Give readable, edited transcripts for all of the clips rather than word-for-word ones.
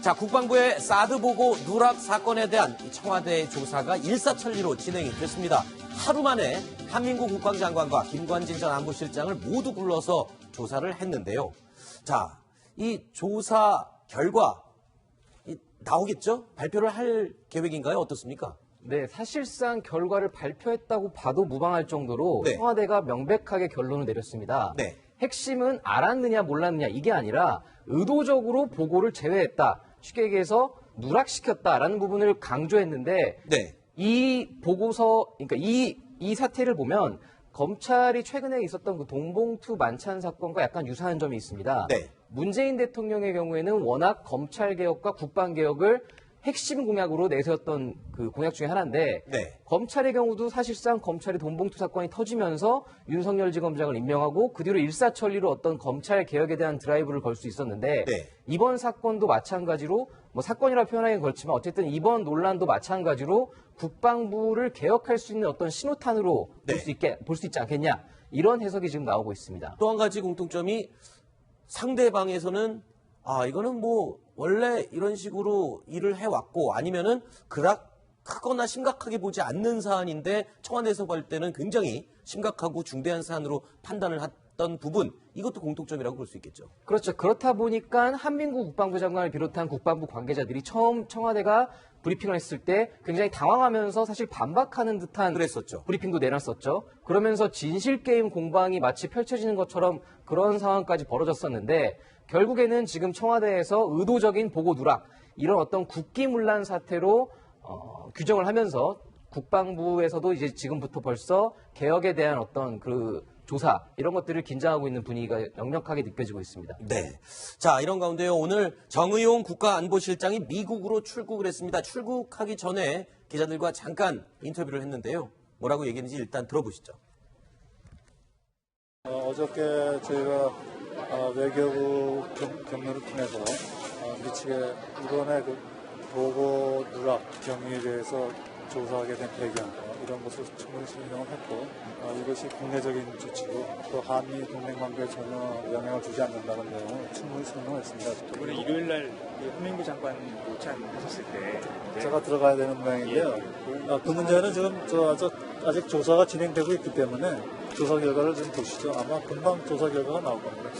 자, 국방부의 사드 보고 누락 사건에 대한 청와대 조사가 일사천리로 진행이 됐습니다. 하루 만에 한민구 국방장관과 김관진 전 안보실장을 모두 불러서 조사를 했는데요. 자, 이 조사 결과 나오겠죠? 발표를 할 계획인가요? 어떻습니까? 네, 사실상 결과를 발표했다고 봐도 무방할 정도로 네. 청와대가 명백하게 결론을 내렸습니다. 네. 핵심은 알았느냐 몰랐느냐 이게 아니라 의도적으로 보고를 제외했다. 쉽게 얘기해서 누락시켰다라는 부분을 강조했는데 네. 이 보고서, 그러니까 이 사태를 보면 검찰이 최근에 있었던 그 동봉투 만찬 사건과 약간 유사한 점이 있습니다. 네. 문재인 대통령의 경우에는 워낙 검찰개혁과 국방개혁을 핵심 공약으로 내세웠던 그 공약 중에 하나인데 네. 검찰의 경우도 사실상 검찰의 돈봉투 사건이 터지면서 윤석열 지검장을 임명하고 그 뒤로 일사천리로 어떤 검찰 개혁에 대한 드라이브를 걸 수 있었는데 네. 이번 사건도 마찬가지로 뭐 사건이라 표현하기는 그렇지만 어쨌든 이번 논란도 마찬가지로 국방부를 개혁할 수 있는 어떤 신호탄으로 네. 볼 수 있지 않겠냐 이런 해석이 지금 나오고 있습니다. 또 한 가지 공통점이 상대방에서는 이거는 뭐 원래 이런 식으로 일을 해왔고 아니면은 그닥 크거나 심각하게 보지 않는 사안인데 청와대에서 볼 때는 굉장히 심각하고 중대한 사안으로 판단을 했던 부분 이것도 공통점이라고 볼 수 있겠죠. 그렇죠. 그렇다 보니까 한민구 국방부 장관을 비롯한 국방부 관계자들이 처음 청와대가 브리핑을 했을 때 굉장히 당황하면서 사실 반박하는 듯한 그랬었죠. 브리핑도 내놨었죠. 그러면서 진실게임 공방이 마치 펼쳐지는 것처럼 그런 상황까지 벌어졌었는데 결국에는 지금 청와대에서 의도적인 보고 누락 이런 어떤 국기문란 사태로 규정을 하면서 국방부에서도 이제 지금부터 벌써 개혁에 대한 어떤 그 조사 이런 것들을 긴장하고 있는 분위기가 역력하게 느껴지고 있습니다. 네. 자, 이런 가운데요. 오늘 정의용 국가안보실장이 미국으로 출국을 했습니다. 출국하기 전에 기자들과 잠깐 인터뷰를 했는데요. 뭐라고 얘기했는지 일단 들어보시죠. 어저께 저희가 외교부 경로를 통해서 미치게 이번에 그 보고 누락 경위에 대해서 조사하게 된 배경 이런 것을 충분히 설명을 했고 이것이 국내적인 조치고 또 한미 동맹 관계에 전혀 영향을 주지 않는다는 내용을 충분히 설명했습니다. 이번에 일요일 날 한민구 장관 모찬하셨을 때 제가 들어가야 되는 모양인데요. 그 문제는 지금 아직 조사가 진행되고 있기 때문에 조사 결과를 좀 보시죠. 아마 금방 조사 결과가 나올 겁니다.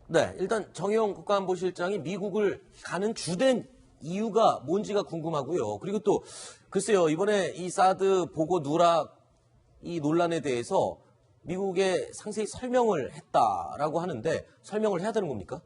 네, 일단 정의용 국가안보실장이 미국을 가는 주된 이유가 뭔지가 궁금하고요. 그리고 또 글쎄요, 이번에 이 사드 보고 누락 이 논란에 대해서 미국에 상세히 설명을 했다라고 하는데 설명을 해야 되는 겁니까?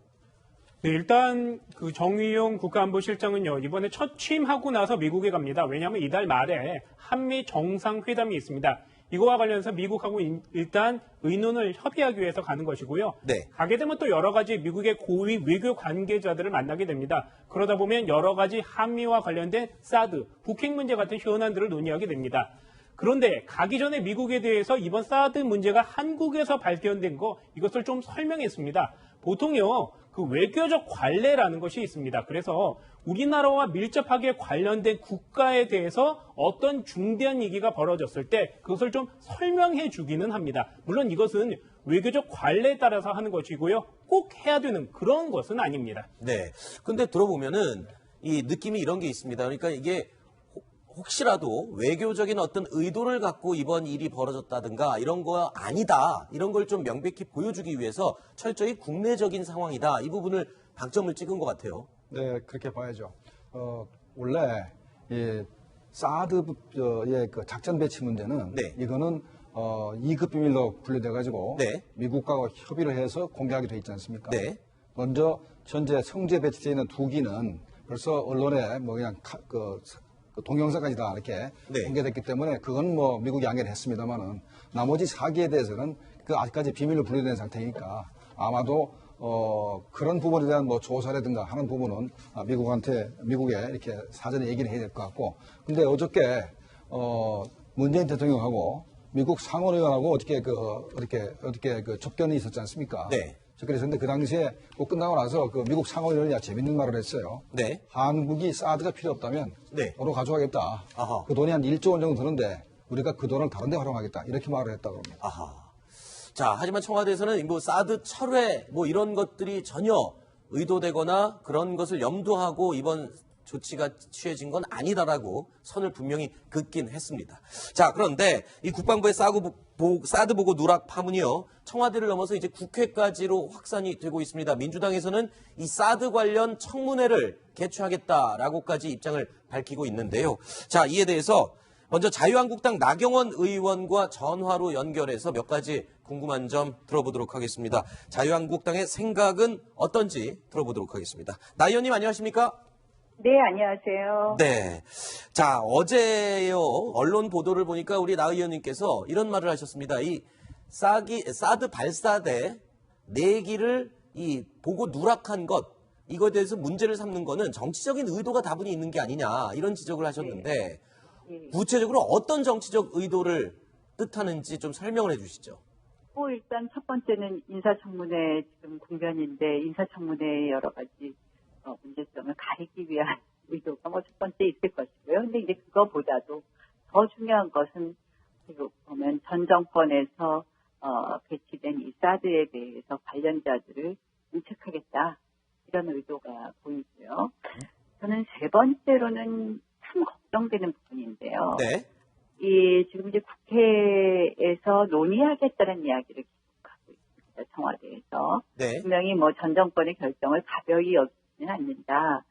네, 일단 그 정의용 국가안보실장은요, 이번에 첫 취임하고 나서 미국에 갑니다. 왜냐하면 이달 말에 한미 정상회담이 있습니다. 이거와 관련해서 미국하고 일단 의논을 협의하기 위해서 가는 것이고요. 네. 가게 되면 또 여러 가지 미국의 고위 외교 관계자들을 만나게 됩니다. 그러다 보면 여러 가지 한미와 관련된 사드, 북핵 문제 같은 현안들을 논의하게 됩니다. 그런데 가기 전에 미국에 대해서 이번 사드 문제가 한국에서 발견된 거 이것을 좀 설명했습니다. 보통요, 그 외교적 관례라는 것이 있습니다. 그래서 우리나라와 밀접하게 관련된 국가에 대해서 어떤 중대한 얘기가 벌어졌을 때 그것을 좀 설명해 주기는 합니다. 물론 이것은 외교적 관례에 따라서 하는 것이고요. 꼭 해야 되는 그런 것은 아닙니다. 네. 근데 들어보면은 이 느낌이 이런 게 있습니다. 그러니까 이게 혹시라도 외교적인 어떤 의도를 갖고 이번 일이 벌어졌다든가 이런 거 아니다. 이런 걸 좀 명백히 보여주기 위해서 철저히 국내적인 상황이다. 이 부분을 방점을 찍은 것 같아요. 네, 그렇게 봐야죠. 원래 이 사드의 그 작전 배치 문제는 네. 이거는 2급 비밀로 분류돼가지고 네. 미국과 협의를 해서 공개하게 돼 있지 않습니까? 네. 먼저 현재 성주에 배치되어 있는 2기는 벌써 언론에 뭐 그냥 그 동영상까지 다 이렇게 네. 공개됐기 때문에 그건 뭐 미국이 양해를 했습니다만은 나머지 4기에 대해서는 그 아직까지 비밀로 분류된 상태니까 아마도 그런 부분에 대한 뭐 조사라든가 하는 부분은 미국에 이렇게 사전에 얘기를 해야 될 것 같고 근데 어저께 문재인 대통령하고 미국 상원의원하고 어떻게 그 접견이 있었지 않습니까? 네. 그래서 근데 그 당시에 꼭 끝나고 나서 그 미국 상원의원이 재밌는 말을 했어요. 네. 한국이 사드가 필요 없다면 네. 바로 가져가겠다. 아하. 그 돈이 한 1조 원 정도 드는데 우리가 그 돈을 다른 데 활용하겠다. 이렇게 말을 했다고 합니다. 아하. 자, 하지만 청와대에서는 뭐 사드 철회 뭐 이런 것들이 전혀 의도되거나 그런 것을 염두하고 이번 조치가 취해진 건 아니다라고 선을 분명히 긋긴 했습니다. 자, 그런데 이 국방부의 사드 보고 누락 파문이요. 청와대를 넘어서 이제 국회까지로 확산이 되고 있습니다. 민주당에서는 이 사드 관련 청문회를 개최하겠다라고까지 입장을 밝히고 있는데요. 자, 이에 대해서 먼저 자유한국당 나경원 의원과 전화로 연결해서 몇 가지 궁금한 점 들어보도록 하겠습니다. 자유한국당의 생각은 어떤지 들어보도록 하겠습니다. 나 의원님 안녕하십니까? 네, 안녕하세요. 네. 자, 어제요, 언론 보도를 보니까 우리 나 의원님께서 이런 말을 하셨습니다. 이 사드 발사대 4기를 보고 누락한 것, 이거에 대해서 문제를 삼는 거는 정치적인 의도가 다분히 있는 게 아니냐, 이런 지적을 하셨는데, 네. 구체적으로 어떤 정치적 의도를 뜻하는지 좀 설명을 해 주시죠. 일단 첫 번째는 인사청문회 지금 국면인데, 인사청문회의 여러 가지 문제점을 가리기 위한 의도가 첫 번째 있을 것이고요. 근데 이제 그거보다도 더 중요한 것은 지금 보면 전 정권에서 배치된 이 사드에 대해서 관련자들을 인책하겠다 이런 의도가 보이고요. 저는 세 번째로는 참 걱정되는 부분인데요. 네. 지금 이제 국회에서 논의하겠다는 이야기를 계속하고 있습니다. 청와대에서. 네. 분명히 전 정권의 결정을 가벼이 여기지는 않는다.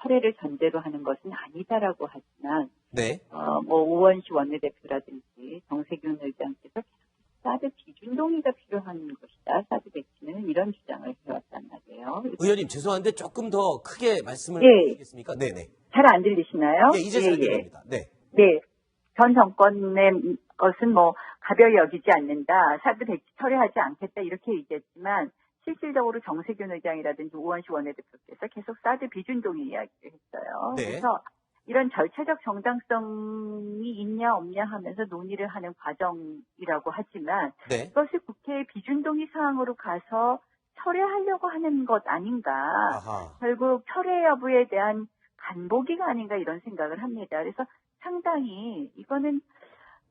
철회를 전제로 하는 것은 아니다라고 하지만, 네. 우원시 원내대표라든지 정세균 의장께서 계속 사드 기준 동의가 필요한 것이다. 사드 배치는 이런 주장을 해왔단 말이에요. 의원님 죄송한데 조금 더 크게 말씀을 예. 해주시겠습니까? 네네. 잘 안 들리시나요? 예, 이제 잘 들립니다. 네. 네. 전 정권의 것은 가벼이 여기지 않는다. 사드 배치 철회하지 않겠다. 이렇게 얘기했지만 실질적으로 정세균 의장이라든지 우원시 원내대표께서 계속 사드 비준 동의 이야기를 했어요. 네. 그래서 이런 절차적 정당성이 있냐 없냐 하면서 논의를 하는 과정이라고 하지만 네. 이것을 국회의 비준 동의 사항으로 가서 철회하려고 하는 것 아닌가. 아하. 결국 철회 여부에 대한 간보기가 아닌가 이런 생각을 합니다. 그래서 상당히 이거는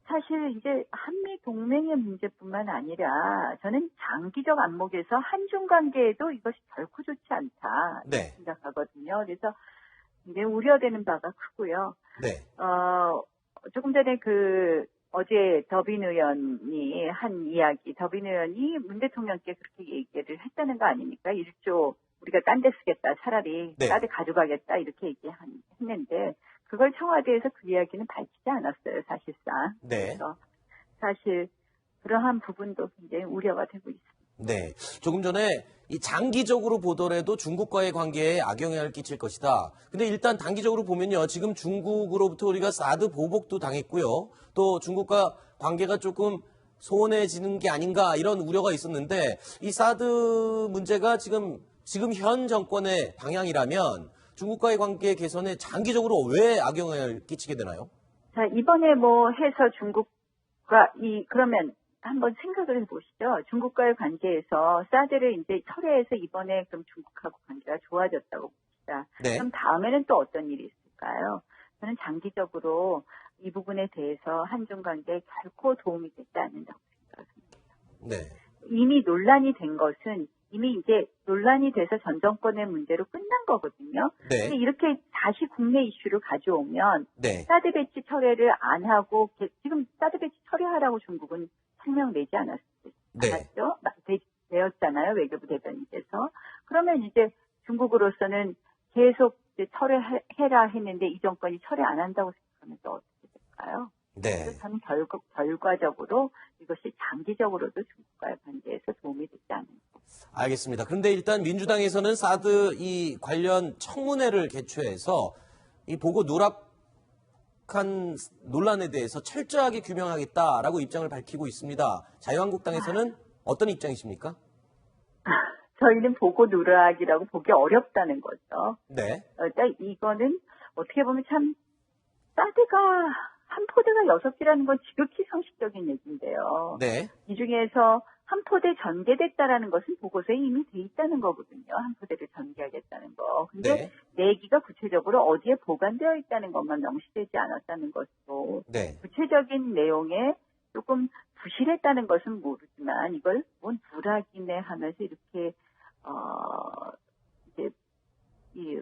사실 이제 한미 동맹의 문제뿐만 아니라 저는 장기적 안목에서 한중 관계에도 이것이 결코 좋지 않다 네. 생각하거든요. 그래서 굉장히 우려되는 바가 크고요. 네. 조금 전에 어제 더빈 의원이 한 이야기, 더빈 의원이 문 대통령께 그렇게 얘기를 했다는 거 아닙니까? 1조 우리가 딴 데 쓰겠다. 차라리 네. 딴 데 가져가겠다. 이렇게 얘기했는데 그걸 청와대에서 그 이야기는 밝히지 않았어요. 사실상. 네. 그래서 사실 그러한 부분도 굉장히 우려가 되고 있습니다. 네. 조금 전에 이 장기적으로 보더라도 중국과의 관계에 악영향을 끼칠 것이다. 근데 일단 단기적으로 보면요. 지금 중국으로부터 우리가 사드 보복도 당했고요. 또 중국과 관계가 조금 소원해지는 게 아닌가 이런 우려가 있었는데 이 사드 문제가 지금 현 정권의 방향이라면 중국과의 관계 개선에 장기적으로 왜 악영향을 끼치게 되나요? 자, 이번에 해서 중국과 그러면 한번 생각을 해보시죠. 중국과의 관계에서 사드를 이제 철회해서 이번에 그럼 중국하고 관계가 좋아졌다고 봅시다. 네. 그럼 다음에는 또 어떤 일이 있을까요? 저는 장기적으로 이 부분에 대해서 한중 관계에 결코 도움이 되지 않는다고 생각합니다. 네. 이미 논란이 된 것은 이미 이제 논란이 돼서 전 정권의 문제로 끝난 거거든요. 네. 근데 이렇게 다시 국내 이슈를 가져오면 네. 사드 배치 철회를 안 하고 지금 사드 배치 철회하라고 중국은 성명 내지 않았죠? 네. 되었잖아요. 외교부 대변인께서. 그러면 이제 중국으로서는 계속 이제 철회해라 했는데 이 정권이 철회 안 한다고 생각하면 또 어떻게 될까요? 네. 그래서 저는 결과적으로 이것이 장기적으로도 중국과의 관계에서 도움이 되지 않는 것. 알겠습니다. 그런데 일단 민주당에서는 사드 이 관련 청문회를 개최해서 이 보고 누락한 논란에 대해서 철저하게 규명하겠다라고 입장을 밝히고 있습니다. 자유한국당에서는 어떤 입장이십니까? 저희는 보고 누락이라고 보기 어렵다는 거죠. 네. 이거는 어떻게 보면 참 사드가 한 포대가 6개라는 건 지극히 상식적인 얘기인데요. 네. 이 중에서 한 포대 전개됐다라는 것은 보고서에 이미 돼 있다는 거거든요. 한 포대를 전개하겠다는 거. 근데 네. 내기가 구체적으로 어디에 보관되어 있다는 것만 명시되지 않았다는 것도 네. 구체적인 내용에 조금 부실했다는 것은 모르지만 이걸 뭔 누락이네 하면서 이렇게 이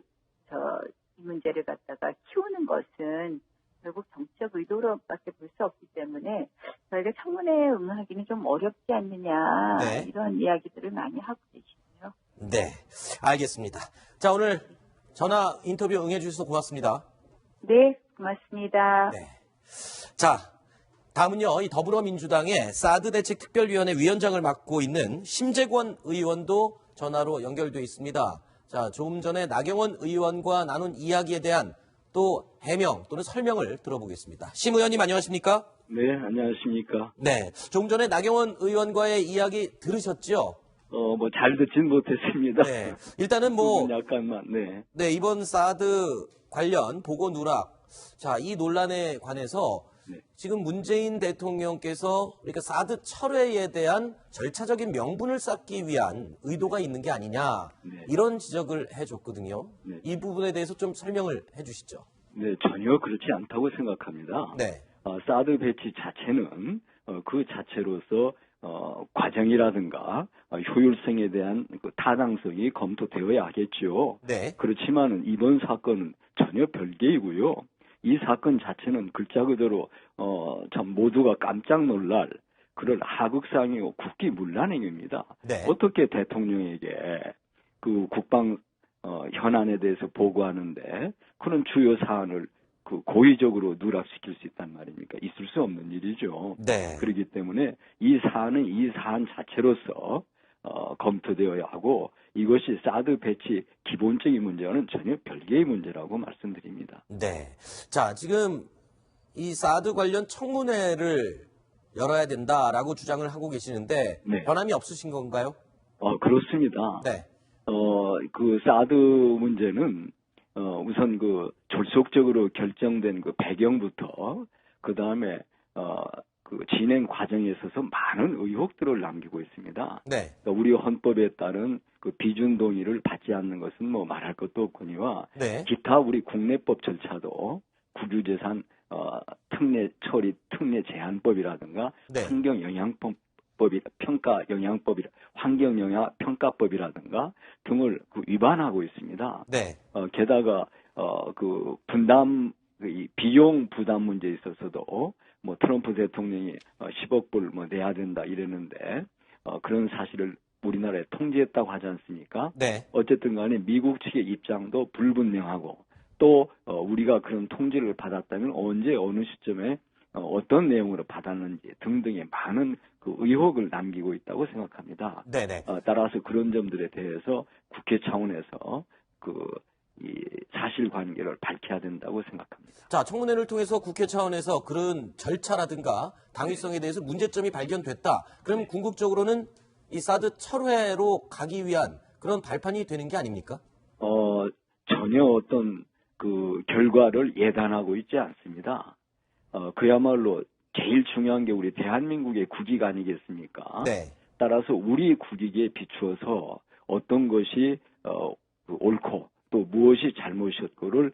문제를 갖다가 키우는 것은 결국 정치적 의도로밖에 볼 수 없기 때문에 저희가 청문회에 응하기는 좀 어렵지 않느냐 네. 이런 이야기들을 많이 하고 계시고요. 네, 알겠습니다. 자, 오늘 전화 인터뷰 응해주셔서 고맙습니다. 네, 고맙습니다. 네. 자, 다음은요, 이 더불어민주당의 사드 대책 특별위원회 위원장을 맡고 있는 심재권 의원도 전화로 연결돼 있습니다. 자, 조금 전에 나경원 의원과 나눈 이야기에 대한 또 해명 또는 설명을 들어보겠습니다. 심 의원님 안녕하십니까? 네, 안녕하십니까. 네, 조금 전에 나경원 의원과의 이야기 들으셨죠? 잘 듣진 못했습니다. 네, 일단은 약간만, 네. 네, 이번 사드 관련 보고 누락, 자, 이 논란에 관해서 네. 지금 문재인 대통령께서 그러니까 사드 철회에 대한 절차적인 명분을 쌓기 위한 의도가 있는 게 아니냐, 네. 이런 지적을 해줬거든요. 네. 이 부분에 대해서 좀 설명을 해주시죠. 네, 전혀 그렇지 않다고 생각합니다. 네, 사드 배치 자체는 그 자체로서 과정이라든가 효율성에 대한 그 타당성이 검토되어야 하겠죠. 네, 그렇지만 이번 사건은 전혀 별개이고요. 이 사건 자체는 글자 그대로 참 모두가 깜짝 놀랄 그런 하극상이고 국기문란 행위입니다. 네. 어떻게 대통령에게 그 국방 현안에 대해서 보고하는데 그런 주요 사안을 그 고의적으로 누락시킬 수 있단 말입니까? 있을 수 없는 일이죠. 네. 그렇기 때문에 이 사안은 이 사안 자체로서 검토되어야 하고 이것이 사드 배치 기본적인 문제와는 전혀 별개의 문제라고 말씀드립니다. 네. 자, 지금 이 사드 관련 청문회를 열어야 된다라고 주장을 하고 계시는데 네. 변함이 없으신 건가요? 그렇습니다. 네. 그 사드 문제는 우선 그 졸속적으로 결정된 그 배경부터 그 다음에 그 진행 과정에 있어서 많은 의혹들을 남기고 있습니다. 네. 그러니까 우리 헌법에 따른 그 비준 동의를 받지 않는 것은 뭐 말할 것도 없거니와 네. 기타 우리 국내법 절차도 국유재산 특례 처리 특례 제한법이라든가 네. 환경 영향 평가법이라든가 등을 위반하고 있습니다. 네. 게다가 그 분담 이 비용 부담 문제에 있어서도 뭐 트럼프 대통령이 10억 불 뭐 내야 된다 이랬는데 그런 사실을 우리나라에 통지했다고 하지 않습니까? 네. 어쨌든 간에 미국 측의 입장도 불분명하고 또 우리가 그런 통지를 받았다면 언제 어느 시점에 어떤 내용으로 받았는지 등등의 많은 그 의혹을 남기고 있다고 생각합니다. 네네. 따라서 그런 점들에 대해서 국회 차원에서 이 사실관계를 밝혀야 된다고 생각합니다. 자, 청문회를 통해서 국회 차원에서 그런 절차라든가 당위성에 대해서 문제점이 발견됐다. 그럼 궁극적으로는 이 사드 철회로 가기 위한 그런 발판이 되는 게 아닙니까? 전혀 어떤 그 결과를 예단하고 있지 않습니다. 그야말로 제일 중요한 게 우리 대한민국의 국익 아니겠습니까? 네. 따라서 우리 국익에 비추어서 어떤 것이 옳고 또 무엇이 잘못이었고를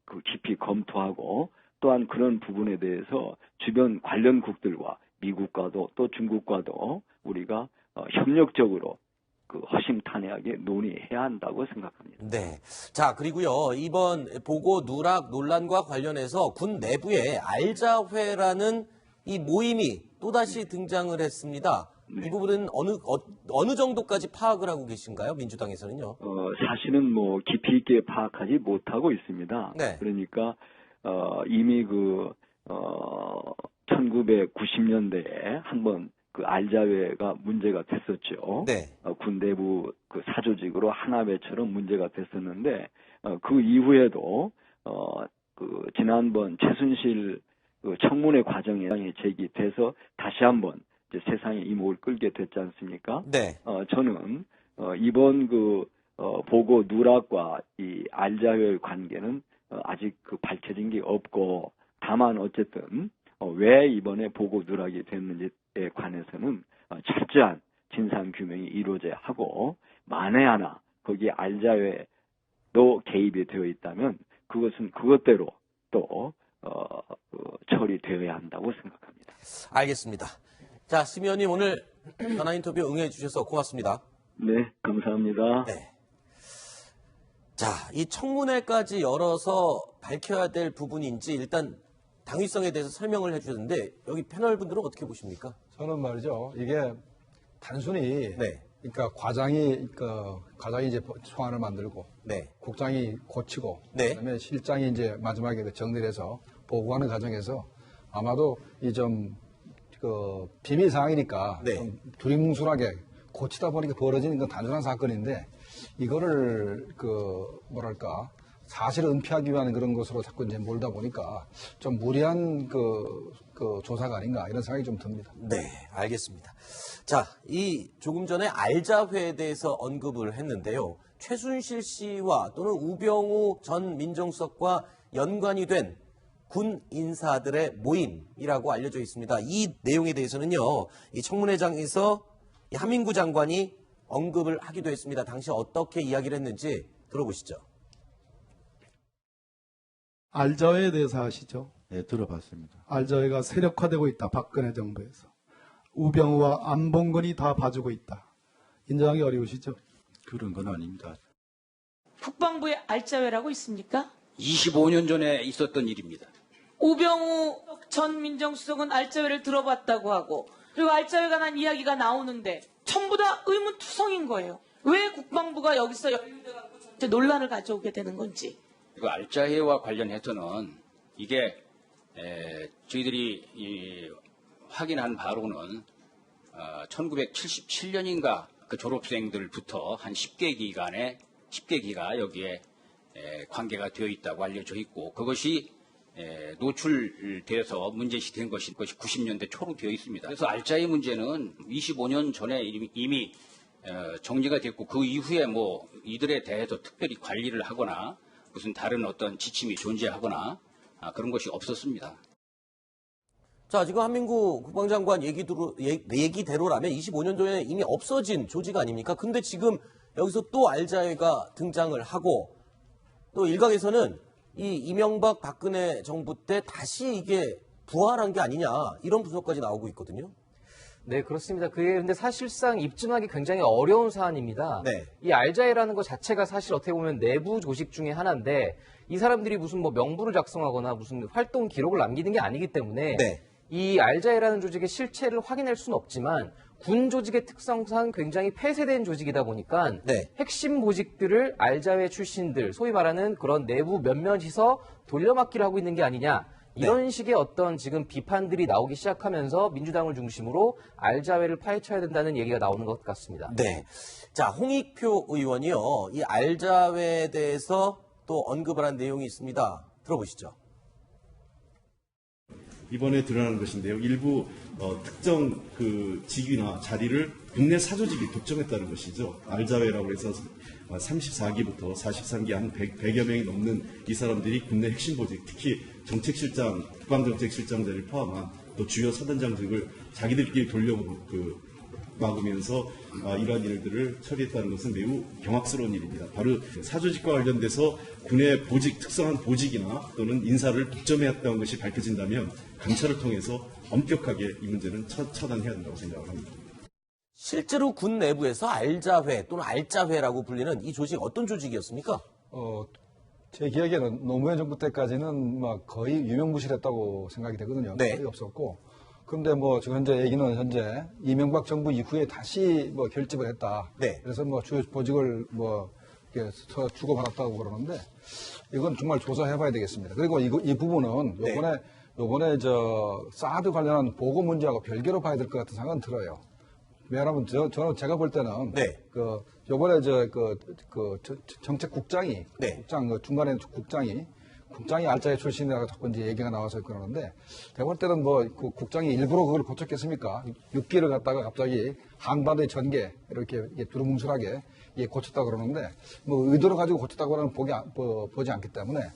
그 깊이 검토하고 또한 그런 부분에 대해서 주변 관련국들과 미국과도 또 중국과도 우리가 협력적으로 그 허심탄회하게 논의해야 한다고 생각합니다. 네. 자, 그리고요, 이번 보고 누락 논란과 관련해서 군 내부에 알자회라는 이 모임이 또다시 등장을 했습니다. 네. 이 부분은 어느 정도까지 파악을 하고 계신가요? 민주당에서는요. 사실은 뭐 깊이 있게 파악하지 못하고 있습니다. 네. 그러니까 이미 1990년대에 한번 그 알자회가 문제가 됐었죠. 네. 군 내부 그 사조직으로 하나회처럼 문제가 됐었는데 그 이후에도 그 지난번 최순실 그 청문회 과정에 제기돼서 다시 한번 이제 세상에 이목을 끌게 됐지 않습니까? 네. 저는 이번 보고 누락과 이 알자회의 관계는 아직 밝혀진 게 없고 다만 어쨌든 왜 이번에 보고 누락이 됐는지에 관해서는 철저한 진상 규명이 이루어져야 하고 만에 하나 거기에 알자회도 개입이 되어 있다면 그것은 그것대로 또 처리되어야 한다고 생각합니다. 알겠습니다. 자, 심 의원님 오늘 전화 인터뷰 응해 주셔서 고맙습니다. 네, 감사합니다. 네. 자, 이 청문회까지 열어서 밝혀야 될 부분인지 일단 당위성에 대해서 설명을 해주셨는데 여기 패널 분들은 어떻게 보십니까? 저는 말이죠. 이게 단순히 네. 그러니까 과장이 이제 초안을 만들고 네. 국장이 고치고 네. 그다음에 실장이 이제 마지막에 정리를 해서 보고하는 과정에서 아마도 이 좀 비밀 사항이니까 네. 좀 두리뭉술하게 고치다 보니까 벌어지는 건 단순한 사건인데 이거를 뭐랄까 사실을 은폐하기 위한 그런 것으로 자꾸 이제 몰다 보니까 좀 무리한 조사가 아닌가 이런 생각이 좀 듭니다. 네, 알겠습니다. 자, 이 조금 전에 알자회에 대해서 언급을 했는데요. 최순실 씨와 또는 우병우 전 민정수석과 연관이 된 군 인사들의 모임이라고 알려져 있습니다. 이 내용에 대해서는요, 이 청문회장에서 이 한민구 장관이 언급을 하기도 했습니다. 당시 어떻게 이야기를 했는지 들어보시죠. 알자회에 대해서 아시죠? 네, 들어봤습니다. 알자회가 세력화되고 있다. 박근혜 정부에서. 우병우와 안봉근이 다 봐주고 있다. 인정하기 어려우시죠? 그런 건 아닙니다. 국방부에 알자회라고 있습니까? 25년 전에 있었던 일입니다. 우병우 전 민정수석은 알자회를 들어봤다고 하고 그리고 알자회가 난 이야기가 나오는데 전부 다 의문투성인 거예요. 왜 국방부가 여기서 연루돼갖고 논란을 가져오게 되는 건지. 그 알자회와 관련해서는 이게 저희들이 확인한 바로는 1977년인가 그 졸업생들부터 한 10개 기가 여기에 관계가 되어 있다고 알려져 있고 그것이 노출돼서 문제시된 것이 90년대 초로 되어 있습니다. 그래서 알자회 문제는 25년 전에 이미 정리가 됐고 그 이후에 뭐 이들에 대해서 특별히 관리를 하거나 무슨 다른 어떤 지침이 존재하거나 그런 것이 없었습니다. 자, 지금 한민구 국방장관 얘기대로라면 25년 전에 이미 없어진 조직 아닙니까? 근데 지금 여기서 또 알자회가 등장을 하고 또 일각에서는 이 이명박 박근혜 정부 때 다시 이게 부활한 게 아니냐 이런 분석까지 나오고 있거든요. 네, 그렇습니다. 그게 근데 사실상 입증하기 굉장히 어려운 사안입니다. 네. 이 알자회라는 것 자체가 사실 어떻게 보면 내부 조직 중에 하나인데 이 사람들이 무슨 뭐 명부를 작성하거나 무슨 활동 기록을 남기는 게 아니기 때문에 네. 이 알자회라는 조직의 실체를 확인할 수는 없지만 군 조직의 특성상 굉장히 폐쇄된 조직이다 보니까 네. 핵심 보직들을 알자회 출신들, 소위 말하는 그런 내부 몇몇이서 돌려막기를 하고 있는 게 아니냐. 이런 식의 어떤 지금 비판들이 나오기 시작하면서 민주당을 중심으로 알자회를 파헤쳐야 된다는 얘기가 나오는 것 같습니다. 네. 자, 홍익표 의원이요. 이 알자회에 대해서 또 언급을 한 내용이 있습니다. 들어보시죠. 이번에 드러난 것인데요. 일부 특정 그 직위나 자리를 국내 사조직이 독점했다는 것이죠. 알자회라고 해서 34기부터 43기 한 100여 명이 넘는 이 사람들이 국내 핵심 보직, 특히 정책실장, 국방정책실장들을 포함한 또 주요 사단장 등을 자기들끼리 막으면서 이러한 일들을 처리했다는 것은 매우 경악스러운 일입니다. 바로 사조직과 관련돼서 군의 보직, 특성한 보직이나 또는 인사를 독점해왔다는 것이 밝혀진다면 감찰을 통해서 엄격하게 이 문제는 처단해야 된다고 생각을 합니다. 실제로 군 내부에서 알자회 또는 알자회라고 불리는 이 조직 어떤 조직이었습니까? 제 기억에는 노무현 정부 때까지는 막 거의 유명무실했다고 생각이 되거든요. 네. 거의 없었고. 그런데 뭐 지금 현재 얘기는 현재 이명박 정부 이후에 다시 뭐 결집을 했다. 네. 그래서 뭐 주요 보직을 뭐 이렇게 주고받았다고 그러는데 이건 정말 조사해봐야 되겠습니다. 그리고 이 부분은 요번에 사드 관련한 보고 문제하고 별개로 봐야 될 것 같은 생각은 들어요. 왜냐하면 저는 제가 볼 때는 요번에 정책국장이 중간에 국장이 알자회 출신이라고 자꾸 이제 얘기가 나와서 그러는데 제가 볼 때는 뭐 그 국장이 일부러 그걸 고쳤겠습니까? 6기를 갖다가 갑자기 한반도의 전개 이렇게 두루뭉술하게 고쳤다 그러는데 뭐 의도를 가지고 고쳤다고 하는 보지 않기 때문에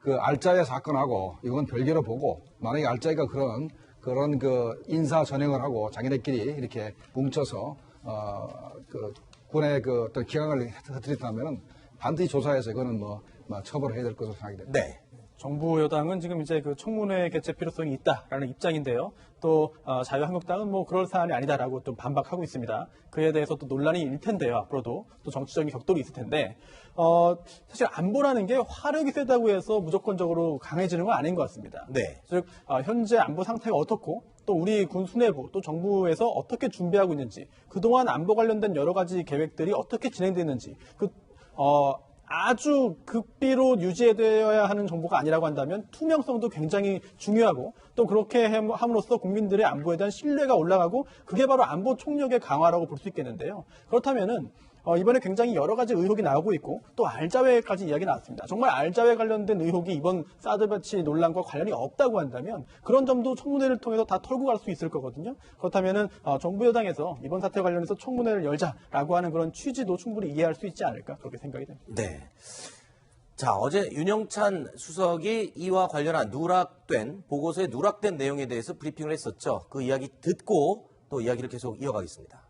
그 알자회 사건하고 이건 별개로 보고 만약에 알자회가 그런 그 인사 전횡을 하고 자기네끼리 이렇게 뭉쳐서 그 군의 그 어떤 기강을 흐트렸다면은 반드시 조사해서 이거는 뭐 처벌을 해야 될 것으로 생각이 됩니다. 네. 정부 여당은 지금 이제 그 청문회 개최 필요성이 있다라는 입장인데요. 또 자유한국당은 뭐 그럴 사안이 아니다라고 좀 반박하고 있습니다. 그에 대해서 또 논란이 일 텐데요. 앞으로도 또 정치적인 격돌이 있을 텐데 사실 안보라는 게 화력이 세다고 해서 무조건적으로 강해지는 건 아닌 것 같습니다. 네. 즉 현재 안보 상태가 어떻고 또 우리 군 수뇌부 또 정부에서 어떻게 준비하고 있는지 그동안 안보 관련된 여러 가지 계획들이 어떻게 진행되는지 아주 극비로 유지되어야 하는 정보가 아니라고 한다면 투명성도 굉장히 중요하고 또 그렇게 함으로써 국민들의 안보에 대한 신뢰가 올라가고 그게 바로 안보 총력의 강화라고 볼 수 있겠는데요. 그렇다면은 이번에 굉장히 여러 가지 의혹이 나오고 있고 또 알자회까지 이야기 나왔습니다. 정말 알자회 관련된 의혹이 이번 사드 배치 논란과 관련이 없다고 한다면 그런 점도 청문회를 통해서 다 털고 갈 수 있을 거거든요. 그렇다면은 정부 여당에서 이번 사태 관련해서 청문회를 열자라고 하는 그런 취지도 충분히 이해할 수 있지 않을까 그렇게 생각이 됩니다. 네. 자, 어제 윤영찬 수석이 이와 관련한 보고서에 누락된 내용에 대해서 브리핑을 했었죠. 그 이야기 듣고 또 이야기를 계속 이어가겠습니다.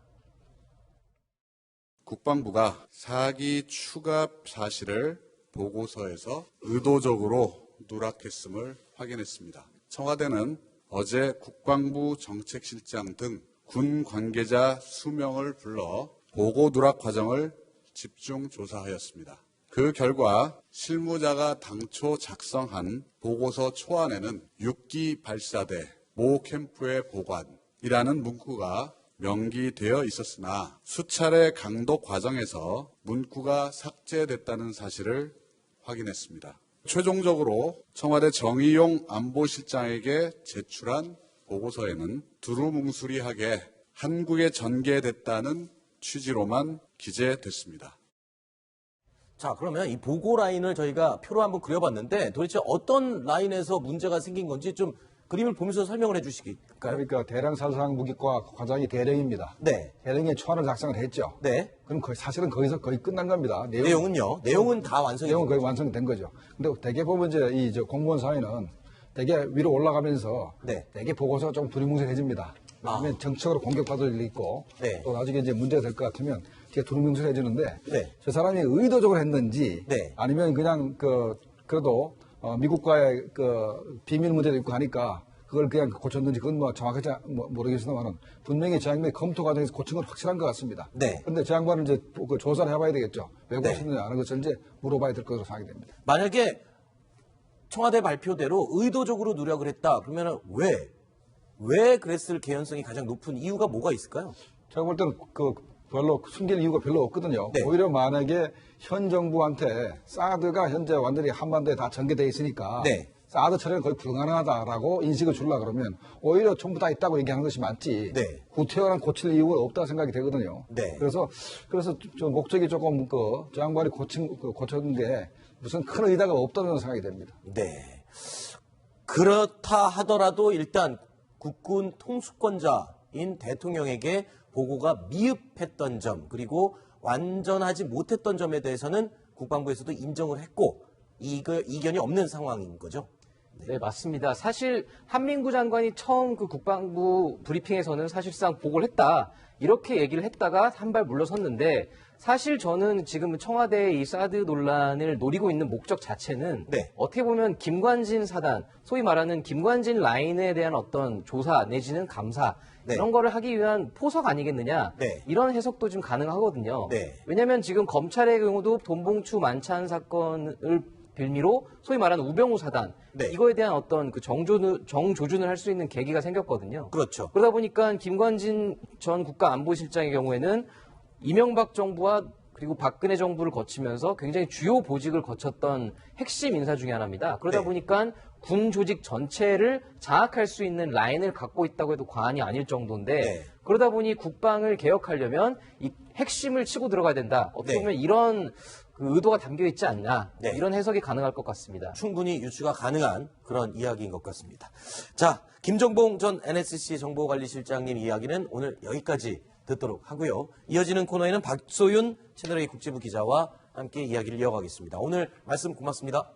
국방부가 사기 추가 사실을 보고서에서 의도적으로 누락했음을 확인했습니다. 청와대는 어제 국방부 정책실장 등 군 관계자 수명을 불러 보고 누락 과정을 집중 조사하였습니다. 그 결과 실무자가 당초 작성한 보고서 초안에는 6기 발사대 모 캠프의 보관이라는 문구가 명기되어 있었으나 수차례 강독 과정에서 문구가 삭제됐다는 사실을 확인했습니다. 최종적으로 청와대 정의용 안보실장에게 제출한 보고서에는 두루뭉술하게 한국에 전개됐다는 취지로만 기재됐습니다. 자, 그러면 이 보고 라인을 저희가 표로 한번 그려봤는데 도대체 어떤 라인에서 문제가 생긴 건지 좀 그림을 보면서 설명을 해주시겠까요? 그러니까 대량 살상 무기과 과장이 대령입니다. 네. 대령이 초안을 작성을 했죠. 네. 그럼 사실은 거기서 거의 끝난 겁니다. 내용은요? 내용은 다 완성이 내용은 거의 완성된 거죠. 근데 대개 보면 이제 공무원 사회는 대개 위로 올라가면서 대개 보고서가 좀 두리뭉술해집니다. 그러면 정책으로 공격받을 일이 있고 또 나중에 이제 문제가 될 것 같으면 되게 두리뭉술해지는데 저 사람이 의도적으로 했는지 아니면 그냥 그래도 미국과의 비밀 문제도 있고 하니까 그걸 그냥 고쳤는지 그건 뭐 정확하지 모르겠습니다만 분명히 저 양반이 검토 과정에서 고친 건 확실한 것 같습니다. 그런데 저 양반은 이제 조사를 해봐야 되겠죠. 왜 고쳤는지 아는 것을 이제 물어봐야 될 것으로 생각이 됩니다. 만약에 청와대 발표대로 의도적으로 누락을 했다. 그러면 왜 그랬을 개연성이 가장 높은 이유가 뭐가 있을까요? 제가 볼 때는 별로 숨길 이유가 별로 없거든요. 오히려 만약에 현 정부한테 사드가 현재 완전히 한반도에 다 전개되어 있으니까 사드 처리는 거의 불가능하다라고 인식을 주려고 그러면 오히려 전부 다 있다고 얘기하는 것이 맞지 구태환은 고칠 이유가 없다고 생각이 되거든요. 그래서 저 목적이 조금 저 양반이 고쳤는 게 무슨 큰 의도가 없다는 생각이 됩니다. 네. 그렇다 하더라도 일단 국군 통수권자인 대통령에게 보고가 미흡했던 점 그리고 완전하지 못했던 점에 대해서는 국방부에서도 인정을 했고 이견이 없는 상황인 거죠. 네, 맞습니다. 사실 한민구 장관이 처음 그 국방부 브리핑에서는 사실상 보고를 했다. 이렇게 얘기를 했다가 한 발 물러섰는데 사실 저는 지금 청와대의 이 사드 논란을 노리고 있는 목적 자체는 어떻게 보면 김관진 사단, 소위 말하는 김관진 라인에 대한 어떤 조사 내지는 감사 이런 거를 하기 위한 포석 아니겠느냐 이런 해석도 좀 가능하거든요. 왜냐하면 지금 검찰의 경우도 돈봉투 만찬 사건을 빌미로 소위 말하는 우병우 사단 이거에 대한 어떤 그 정조준을 할 수 있는 계기가 생겼거든요. 그렇죠. 그러다 보니까 김관진 전 국가안보실장의 경우에는 이명박 정부와 그리고 박근혜 정부를 거치면서 굉장히 주요 보직을 거쳤던 핵심 인사 중에 하나입니다. 그러다 보니까 군 조직 전체를 장악할 수 있는 라인을 갖고 있다고 해도 과언이 아닐 정도인데 그러다 보니 국방을 개혁하려면 이 핵심을 치고 들어가야 된다. 어떻게 보면 이런 그 의도가 담겨 있지 않나 이런 해석이 가능할 것 같습니다. 충분히 유추가 가능한 그런 이야기인 것 같습니다. 자, 김정봉 전 NSC 정보관리실장님 이야기는 오늘 여기까지 듣도록 하고요. 이어지는 코너에는 박소윤 채널A 국제부 기자와 함께 이야기를 이어가겠습니다. 오늘 말씀 고맙습니다.